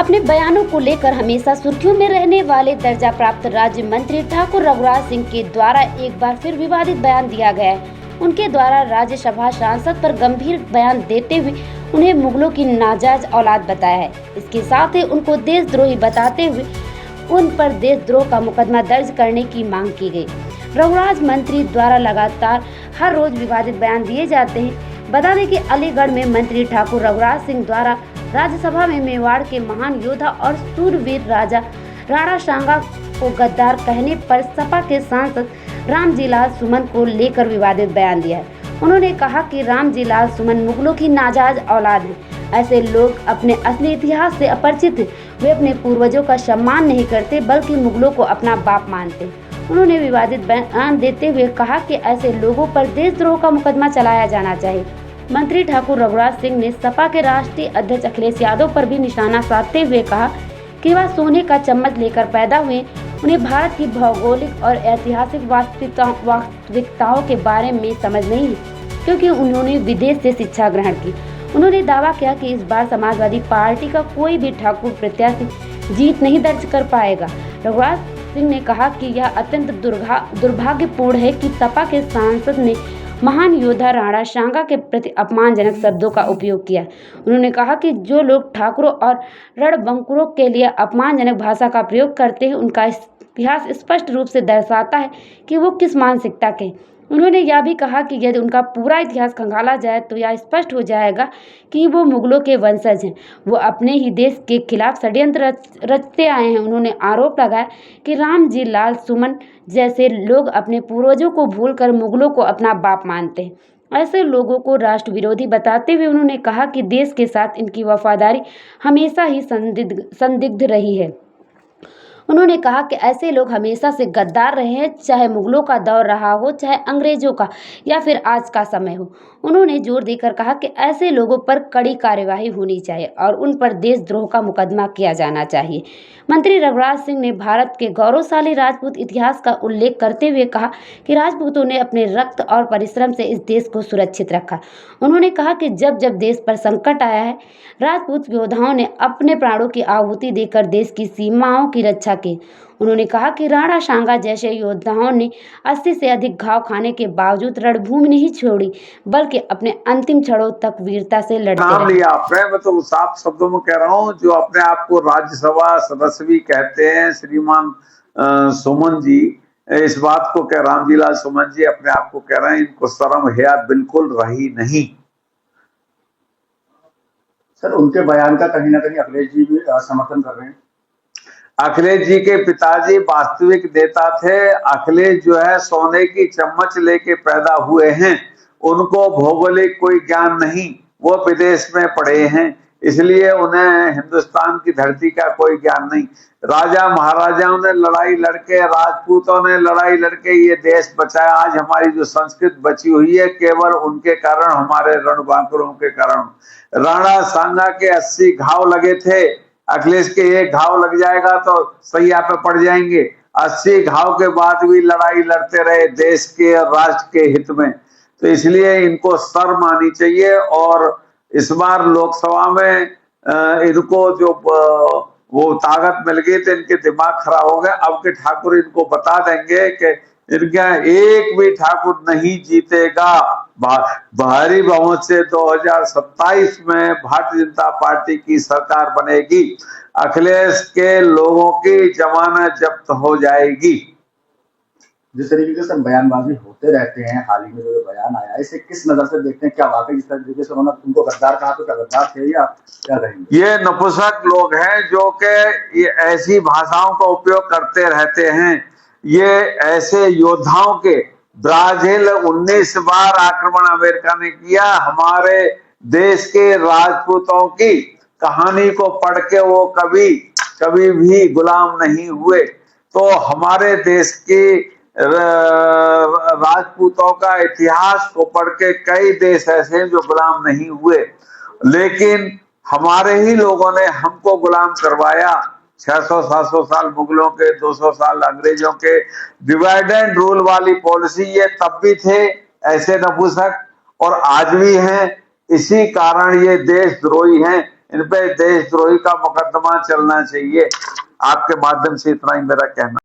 अपने बयानों को लेकर हमेशा सुर्खियों में रहने वाले दर्जा प्राप्त राज्य मंत्री ठाकुर रघुराज सिंह के द्वारा एक बार फिर विवादित बयान दिया गया है। उनके द्वारा राज्यसभा सांसद पर गंभीर बयान देते हुए उन्हें मुगलों की नाजायज औलाद बताया है। इसके साथ ही उनको देशद्रोही बताते हुए उन पर देशद्रोह का मुकदमा दर्ज करने की मांग की गई। रघुराज मंत्री द्वारा लगातार हर रोज विवादित बयान दिए जाते हैं। बता दें कि अलीगढ़ में मंत्री ठाकुर रघुराज सिंह द्वारा राज्यसभा में मेवाड़ के महान योद्धा और सूरवीर राजा राणा सांगा को गद्दार कहने पर सपा के सांसद रामजी लाल सुमन को लेकर विवादित बयान दिया है। उन्होंने कहा कि रामजी लाल सुमन मुगलों की नाजायज औलाद हैं। ऐसे लोग अपने असली इतिहास से अपरिचित हैं। वे अपने पूर्वजों का सम्मान नहीं करते बल्कि मुगलों को अपना बाप मानते हैं। उन्होंने विवादित बयान देते हुए कहा कि ऐसे लोगों पर देशद्रोह का मुकदमा चलाया जाना चाहिए। मंत्री ठाकुर रघुराज सिंह ने सपा के राष्ट्रीय अध्यक्ष अखिलेश यादव पर भी निशाना साधते हुए कहा कि वह सोने का चम्मच लेकर पैदा हुए। उन्हें भारत की भौगोलिक और ऐतिहासिक वास्तविकताओं के बारे में समझ नहीं है, क्योंकि उन्होंने विदेश से शिक्षा ग्रहण की। उन्होंने दावा किया कि इस बार समाजवादी पार्टी का कोई भी ठाकुर प्रत्याशी जीत नहीं दर्ज कर पाएगा। रघुराज सिंह ने कहा कि यह अत्यंत दुर्भाग्यपूर्ण है कि सपा के सांसद ने महान योद्धा राणा सांगा के प्रति अपमानजनक शब्दों का उपयोग किया। उन्होंने कहा कि जो लोग ठाकुरों और रणबंकुरों के लिए अपमानजनक भाषा का प्रयोग करते हैं, उनका इतिहास स्पष्ट रूप से दर्शाता है कि वो किस मानसिकता के। उन्होंने यह भी कहा कि यदि उनका पूरा इतिहास खंगाला जाए तो यह स्पष्ट हो जाएगा कि वो मुगलों के वंशज हैं। वो अपने ही देश के खिलाफ षड्यंत्र रचते आए हैं। उन्होंने आरोप लगाया कि रामजी लाल सुमन जैसे लोग अपने पूर्वजों को भूलकर मुगलों को अपना बाप मानते हैं। ऐसे लोगों को राष्ट्र विरोधी बताते हुए उन्होंने कहा कि देश के साथ इनकी वफादारी हमेशा ही संदिग्ध रही है। उन्होंने कहा कि ऐसे लोग हमेशा से गद्दार रहे हैं, चाहे मुगलों का दौर रहा हो, चाहे अंग्रेजों का या फिर आज का समय हो। उन्होंने जोर देकर कहा कि ऐसे लोगों पर कड़ी कार्यवाही होनी चाहिए और उन पर देशद्रोह का मुकदमा किया जाना चाहिए। मंत्री रघुराज सिंह ने भारत के गौरवशाली राजपूत इतिहास का उल्लेख करते हुए कहा कि राजपूतों ने अपने रक्त और परिश्रम से इस देश को सुरक्षित रखा। उन्होंने कहा कि जब जब देश पर संकट आया है, राजपूत योद्धाओं ने अपने प्राणों की आहुति देकर देश की सीमाओं की रक्षा की। उन्होंने कहा कि राणा सांगा जैसे योद्धाओं ने 80 से अधिक घाव खाने के बावजूद रणभूमि नहीं छोड़ी, बल्कि अपने अंतिम क्षणों तक वीरता से लड़ते रहे। लिया आपने, मैं तो साफ शब्दों में कह रहा हूँ, जो अपने आप को राज्यसभा सदस्य भी कहते हैं, श्रीमान सुमन जी, इस बात को कह रामजी लाल सुमन जी अपने आप को कह रहे हैं, इनको शर्म हया बिल्कुल रही नहीं। सर, उनके बयान का कहीं ना कहीं अखिलेश जी भी समर्थन कर रहे हैं। अखिलेश जी के पिताजी वास्तविक नेता थे। अखिलेश जो है सोने की चम्मच लेके पैदा हुए हैं। उनको भौगोलिक कोई ज्ञान नहीं, वो विदेश में पढ़े हैं, इसलिए उन्हें हिंदुस्तान की धरती का कोई ज्ञान नहीं। राजा महाराजाओं ने लड़ाई लड़के, राजपूतों ने लड़ाई लड़के ये देश बचाया। आज हमारी जो संस्कृति बची हुई है केवल उनके कारण, हमारे रणबांकुरों के कारण। राणा सांगा के 80 घाव लगे थे, अखिलेश के एक घाव लग जाएगा तो सैया पे पड़ जाएंगे। 80 घाव के बाद भी लड़ाई लड़ते रहे देश के और राष्ट्र के हित में। तो इसलिए इनको शर्म आनी चाहिए। और इस बार लोकसभा में इनको जो वो ताकत मिल गई तो इनके दिमाग खराब हो गए। अब के ठाकुर इनको बता देंगे कि इनका एक भी ठाकुर नहीं जीतेगा। भारी बहुमत से 2027 में भारतीय जनता पार्टी की सरकार बनेगी। अखिलेश के लोगों की जमानत जब्त हो जाएगी। जिस तरीके से बयानबाजी होते रहते हैं, हाल ही में जो बयान आया है, इसे किस नजर से देखते हैं? क्या वाकई जिस तरीके से उन्होंने तुमको गद्दार कहा तो क्या गद्दार थे या क्या रहेंगे? ये नपुंसक लोग हैं जो कि ये ऐसी भाषाओं का उपयोग करते रहते हैं। ये ऐसे योद्धाओं के ब्राजील 19 बार आक्रमण अमेरिका ने किया। हमारे देश के राजपूतों की कहानी को पढ़ के वो कभी भी गुलाम नहीं हुए। तो हमारे देश की राजपूतों का इतिहास को पढ़ के कई देश ऐसे हैं जो गुलाम नहीं हुए, लेकिन हमारे ही लोगों ने हमको गुलाम करवाया। 600-700 साल मुगलों के, 200 साल अंग्रेजों के। डिवाइड एंड रूल वाली पॉलिसी ये तब भी थे ऐसे नपुंसक और आज भी हैं। इसी कारण ये देशद्रोही हैं। इन पे देशद्रोही का मुकदमा चलना चाहिए। आपके माध्यम से इतना ही मेरा कहना।